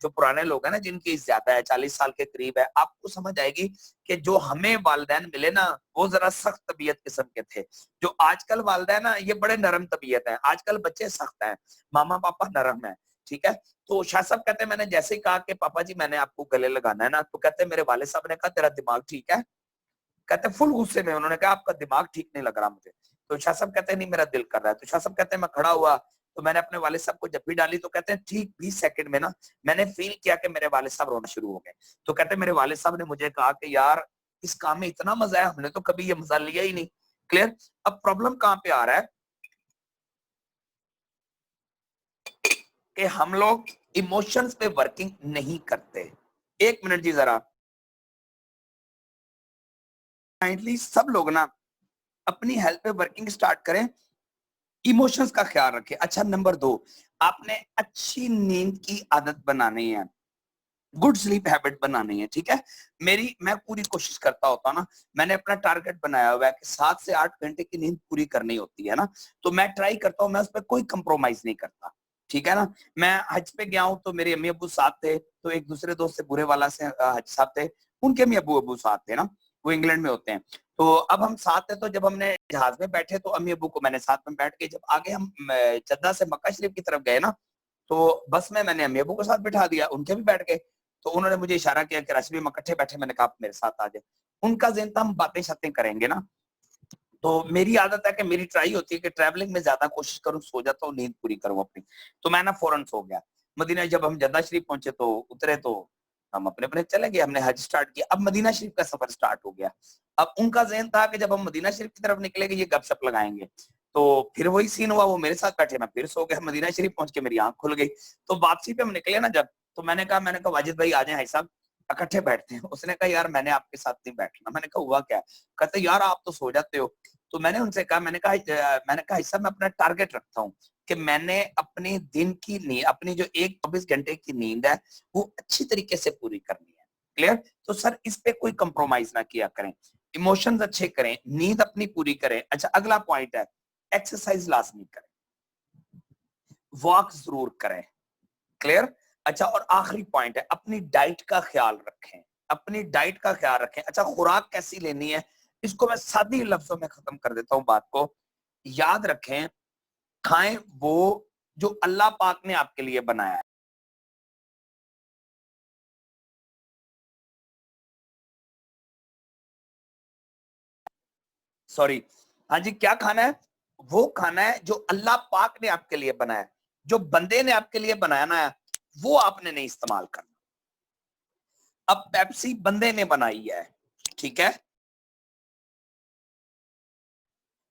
जो पुराने लोग हैं ना जिनकी एज ज्यादा है, 40 साल के करीब है, आपको समझ आएगी कि जो हमें वालिदैन मिले ना वो जरा सख्त तबीयत किस्म के थे। जो आजकल वालिदैन ना ये बड़े नरम तबीयत है, आजकल बच्चे सख्त हैं, मामा पापा नरम है। ठीक है? तो शाह साहब कहते हैं मैंने जैसे ही कहा कि पापा जी मैंने आपको गले लगाना है ना, तो कहते हैं मेरे वालिद साहब ने कहा तेरा दिमाग ठीक है? कहते हैं फुल गुस्से में, उन्होंने कहा आपका दिमाग ठीक नहीं लग रहा मुझे। तो शाह साहब कहते हैं नहीं मेरा दिल कर रहा है। तो शाह साहब कहते हैं मैं खड़ा हुआ तो मैंने अपने वालिद साहब को जफ्फी डाली, तो कहते हैं ठीक 20 सेकंड में ना मैंने फील किया कि मेरे वालिद साहब रोना शुरू हो गए। तो कहते हैं मेरे वालिद साहब ने मुझे कहा कि यार इस काम में इतना मजा है, हमने तो कभी ये मजा लिया ही नहीं। क्लियर? अब प्रॉब्लम कहां पे आ रहा है कि हम लोग इमोशंस पे वर्किंग नहीं करते। 1 मिनट जी जरा, काइंडली सब लोग ना अपनी हेल्थ पे वर्किंग स्टार्ट करें, इमोशंस का ख्याल रखें। अच्छा नंबर 2, आपने अच्छी नींद की आदत बनानी है। गुड स्लीप हैबिट बनानी है, ठीक है। मैं पूरी कोशिश करता होता ना, मैंने अपना टारगेट बनाया हुआ है कि 7 से 8 घंटे की नींद पूरी करनी होती है ना, तो मैं ट्राई करता हूँ, मैं उस पर कोई कंप्रोमाइज नहीं करता, ठीक है ना। मैं हज पे गया हूँ तो मेरे अम्मी अब्बू साथ थे, तो एक दूसरे दोस्त से बुरे वाला से हज साथ थे, उनके अम्मी अब्बू साथ थे ना, वो इंग्लैंड में होते हैं। तो अब हम साथ थे, तो जब हमने जहाज में बैठे तो अम्मी अब्बू को मैंने साथ में बैठ के, जब आगे हम जद्दा से मक्का शरीफ की तरफ गए ना, तो बस में मैंने अम्मी अब्बू को साथ बिठा दिया, उनके भी बैठ गए। तो उन्होंने मुझे इशारा किया कि राशिद भाई हम इकट्ठे बैठे, मैंने कहा आप मेरे साथ आ जाए। उनका ज़हन था हम बातें शातें करेंगे ना, तो मेरी आदत है कि मेरी ट्राई होती है कि ट्रैवलिंग में ज्यादा कोशिश करूं, सो जाता हूं, नींद पूरी करूं अपनी। तो मैं ना फौरन सो गया। मदीना जब हम जद्दा शरीफ पहुंचे तो उतरे, तो हम अपने अपने चले गए, हमने हज स्टार्ट किया। अब मदीना शरीफ का सफर स्टार्ट हो गया। अब उनका ज़हन था कि जब हम मदीना शरीफ की तरफ निकलेंगे ये गपशप लगाएंगे, तो फिर वही सीन हुआ, वो मेरे साथ बैठे, मैं फिर सो गया। मदीना शरीफ पहुंच के मेरी आंख खुल गई। तो वापसी पे हम निकले ना जब, तो मैंने कहा वाजिद भाई आ जाए भाई साहब, इकट्ठे बैठते हैं। उसने कहा यार मैंने आपके साथ नहीं बैठना। मैंने कहा हुआ क्या? कहते यार आप तो सो जाते हो। तो मैंने उनसे कहा, मैंने कहा ऐसा मैं अपना टारगेट रखता हूँ कि मैंने अपने दिन की नींद, अपनी जो 24 घंटे की नींद है वो अच्छी तरीके से पूरी करनी है। क्लियर? तो सर इस पे कोई कंप्रोमाइज ना किया करें, इमोशंस अच्छे करें, नींद अपनी पूरी करें। अच्छा अगला पॉइंट है, एक्सरसाइज लाजमी करें, वॉक जरूर करें। क्लियर? अच्छा और आखिरी पॉइंट है, अपनी डाइट का ख्याल रखें, अपनी डाइट का ख्याल रखें। अच्छा खुराक कैसी लेनी है, इसको मैं सादी लफ्जों में खत्म कर देता हूं बात को। याद रखें, खाएं वो जो अल्लाह पाक ने आपके लिए बनाया है। सॉरी, हाँ जी, क्या खाना है? वो खाना है जो अल्लाह पाक ने आपके लिए बनाया, जो बंदे ने आपके लिए बनाया ना, वो आपने नहीं इस्तेमाल करना। अब पेप्सी बंदे ने बनाई है, ठीक है,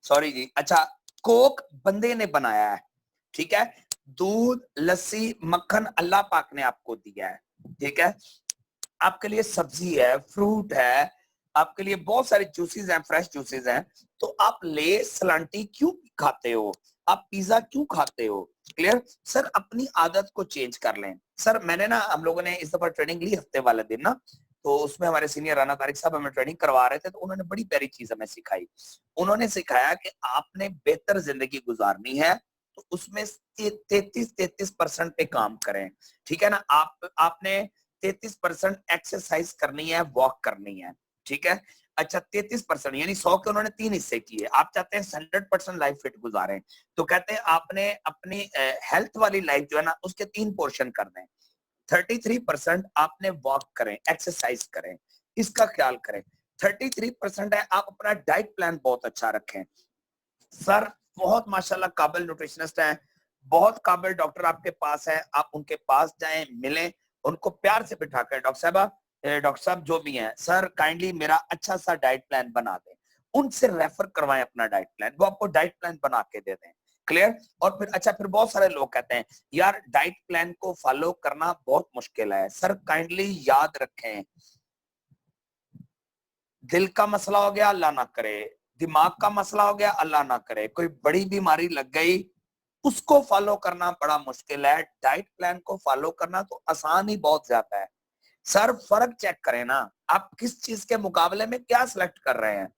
सॉरी जी। अच्छा कोक बंदे ने बनाया है, ठीक है। दूध, लस्सी, मक्खन अल्लाह पाक ने आपको दिया है, ठीक है। आपके लिए सब्जी है, फ्रूट है, आपके लिए बहुत सारे जूसेस हैं, फ्रेश जूसेस हैं। तो आप ले सलांटी क्यों खाते हो, आप पिज्जा क्यों खाते हो? क्लियर? सर अपनी आदत को चेंज कर लें। सर मैंने ना, हम लोगों ने इस दफा ट्रेनिंग ली हफ्ते वाले दिन ना, तो उसमें हमारे सीनियर राना तारिक साहब हमें ट्रेनिंग करवा रहे थे, तो उन्होंने बड़ी प्यारी चीज हमें सिखाई। उन्होंने सिखाया कि आपने बेहतर जिंदगी गुजारनी है तो उसमें 33% पे काम करें, ठीक है ना। आपने 33% एक्सरसाइज करनी है, वॉक करनी है, ठीक है। अच्छा 33% यानी 100 के उन्होंने 3 हिस्से किए। आप चाहते हैं 100% लाइफ फिट गुजारें, तो कहते हैं आपने अपनी हेल्थ वाली लाइफ जो है ना उसके 3 पोर्शन कर दें। 33% आपने वॉक करें, एक्सरसाइज करें, इसका ख्याल करें। 33% है आप अपना डाइट प्लान बहुत अच्छा रखें। सर बहुत माशाल्लाह काबिल न्यूट्रिशनिस्ट हैं, बहुत काबिल डॉक्टर आपके पास है, आप उनके पास जाएं, मिलें, उनको प्यार से बिठा कर डॉक्टर साहबा, डॉक्टर साहब जो भी हैं, सर काइंडली मेरा अच्छा सा डाइट प्लान बना दें। उनसे रेफर करवाएं अपना डाइट प्लान, वो आपको डाइट प्लान बना के दे दें। क्लियर? और फिर अच्छा फिर बहुत सारे लोग कहते हैं यार डाइट प्लान को फॉलो करना बहुत मुश्किल है। सर काइंडली याद रखें, दिल का मसला हो गया अल्लाह ना करे, दिमाग का मसला हो गया अल्लाह ना करे, कोई बड़ी बीमारी लग गई, उसको फॉलो करना बड़ा मुश्किल है। डाइट प्लान को फॉलो करना तो आसान ही बहुत ज्यादा है। सर फर्क चेक करें ना, आप किस चीज के मुकाबले में क्या सिलेक्ट कर रहे हैं।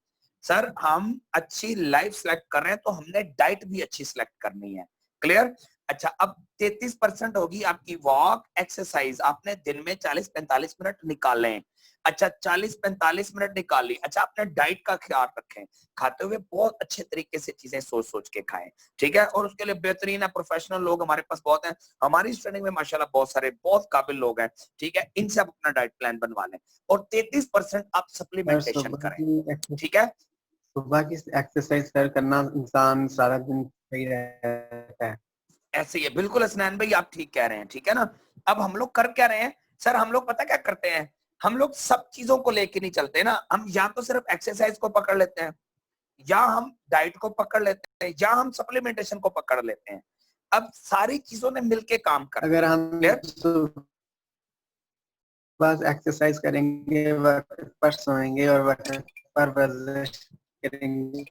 सर हम अच्छी लाइफ सिलेक्ट कर रहे हैं तो हमने डाइट भी अच्छी सिलेक्ट करनी है। क्लियर? अच्छा अब 33% होगी आपकी वॉक एक्सरसाइज, आपने दिन में 40-45 मिनट निकालें। अच्छा 40-45 मिनट निकाली। अच्छा अपने डाइट का ख्याल रखें, खाते हुए बहुत अच्छे तरीके से चीजें सोच सोच के खाएं, ठीक है। और उसके लिए बेहतरीन है प्रोफेशनल लोग हमारे पास बहुत हैं, हमारी ट्रेनिंग में माशाल्लाह बहुत सारे बहुत काबिल लोग हैं, ठीक है। इनसे आप अपना डाइट प्लान बनवा लें और 33% आप सप्लीमेंटेशन करें, ठीक है। सुबह की एक्सरसाइज करना इंसान सारा दिन सही रहता है। ऐसे ही है, बिल्कुल हसनैन भाई आप ठीक कह रहे हैं, ठीक है ना। अब हम लोग कर क्या रहे हैं सर, हम लोग पता क्या करते हैं, हम लोग सब चीजों को लेके नहीं चलते ना। हम या तो सिर्फ एक्सरसाइज को पकड़ लेते हैं, या हम डाइट को पकड़ लेते हैं, या हम सप्लीमेंटेशन को पकड़ लेते हैं। अब सारी चीजों ने मिलके काम करना। अगर हम बस एक्सरसाइज करेंगे, वक्त पर सोएंगे और वक्त पर वर्जिश करेंगे,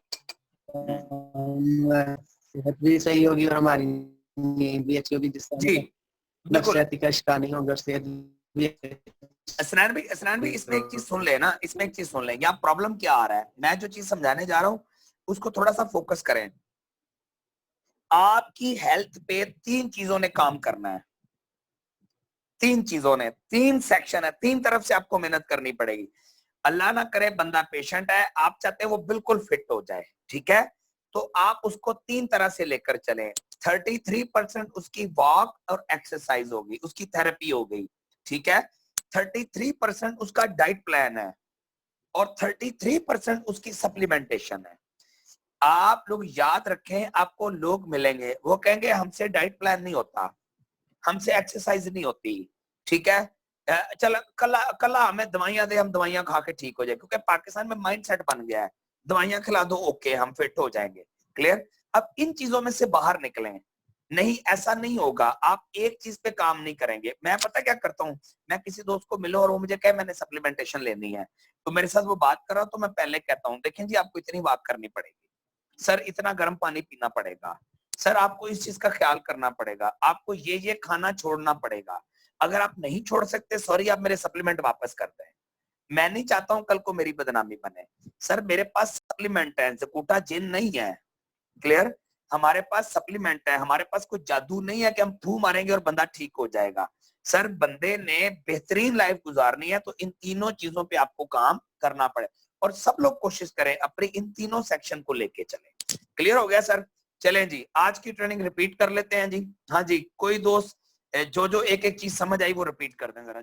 सेहत भी सही होगी और हमारी नींद भी अच्छी होगी, जिससे जी बिल्कुल नफसियाती का शिकार नहीं होगा, सेहत असनान भाई इसमें एक चीज सुन ले ना, इसमें एक चीज सुन ले, यहाँ प्रॉब्लम क्या आ रहा है, मैं जो चीज समझाने जा रहा हूँ उसको थोड़ा सा फोकस करें। आपकी हेल्थ पे 3 चीजों ने काम करना है, 3 चीजों ने, 3 सेक्शन है, 3 तरफ से आपको मेहनत करनी पड़ेगी। अल्लाह ना करे बंदा पेशेंट है, आप चाहते हैं वो बिल्कुल फिट हो जाए, ठीक है, तो आप उसको 3 तरह से लेकर चलें। 33% उसकी वॉक और एक्सरसाइज होगी, उसकी थेरेपी हो गई, ठीक है, 33% उसका डाइट प्लान है और 33% उसकी सप्लीमेंटेशन है। आप लोग याद रखें, आपको लोग मिलेंगे वो कहेंगे हमसे डाइट प्लान नहीं होता, हमसे एक्सरसाइज नहीं होती, ठीक है, चल कल हमें दवाइयां दे, हम दवाइयां खा के ठीक हो जाए, क्योंकि पाकिस्तान में माइंड सेट बन गया है दवाइयां खिला दो ओके हम फिट हो जाएंगे। क्लियर? अब इन चीजों में से बाहर निकलें, नहीं ऐसा नहीं होगा, आप एक चीज पे काम नहीं करेंगे। मैं पता क्या करता हूँ, मैं किसी दोस्त को मिलो और वो मुझे कहे मैंने सप्लीमेंटेशन लेनी है, तो मेरे साथ वो बात कर रहा तो मैं पहले कहता हूँ देखें जी आपको इतनी वॉक करनी पड़ेगी, सर इतना गर्म पानी पीना पड़ेगा, सर आपको इस चीज का ख्याल करना पड़ेगा, आपको ये खाना छोड़ना पड़ेगा, अगर आप नहीं छोड़ सकते सॉरी आप मेरे सप्लीमेंट वापस कर दें। मैं नहीं चाहता हूं कल को मेरी बदनामी बने, सर मेरे पास सप्लीमेंट है, जकूटा जिन नहीं है। क्लियर? हमारे पास सप्लीमेंट है, हमारे पास कोई जादू नहीं है कि हम फू मारेंगे और बंदा ठीक हो जाएगा। सर बंदे ने बेहतरीन लाइफ गुजारनी है तो इन तीनों चीजों पे आपको काम करना पड़े, और सब लोग कोशिश करें अपने इन तीनों सेक्शन को लेके चले। क्लियर हो गया सर? चलें जी, आज की ट्रेनिंग रिपीट कर लेते हैं जी। हाँ जी, कोई दोस्त जो एक एक चीज समझ आई वो रिपीट कर दें जरा।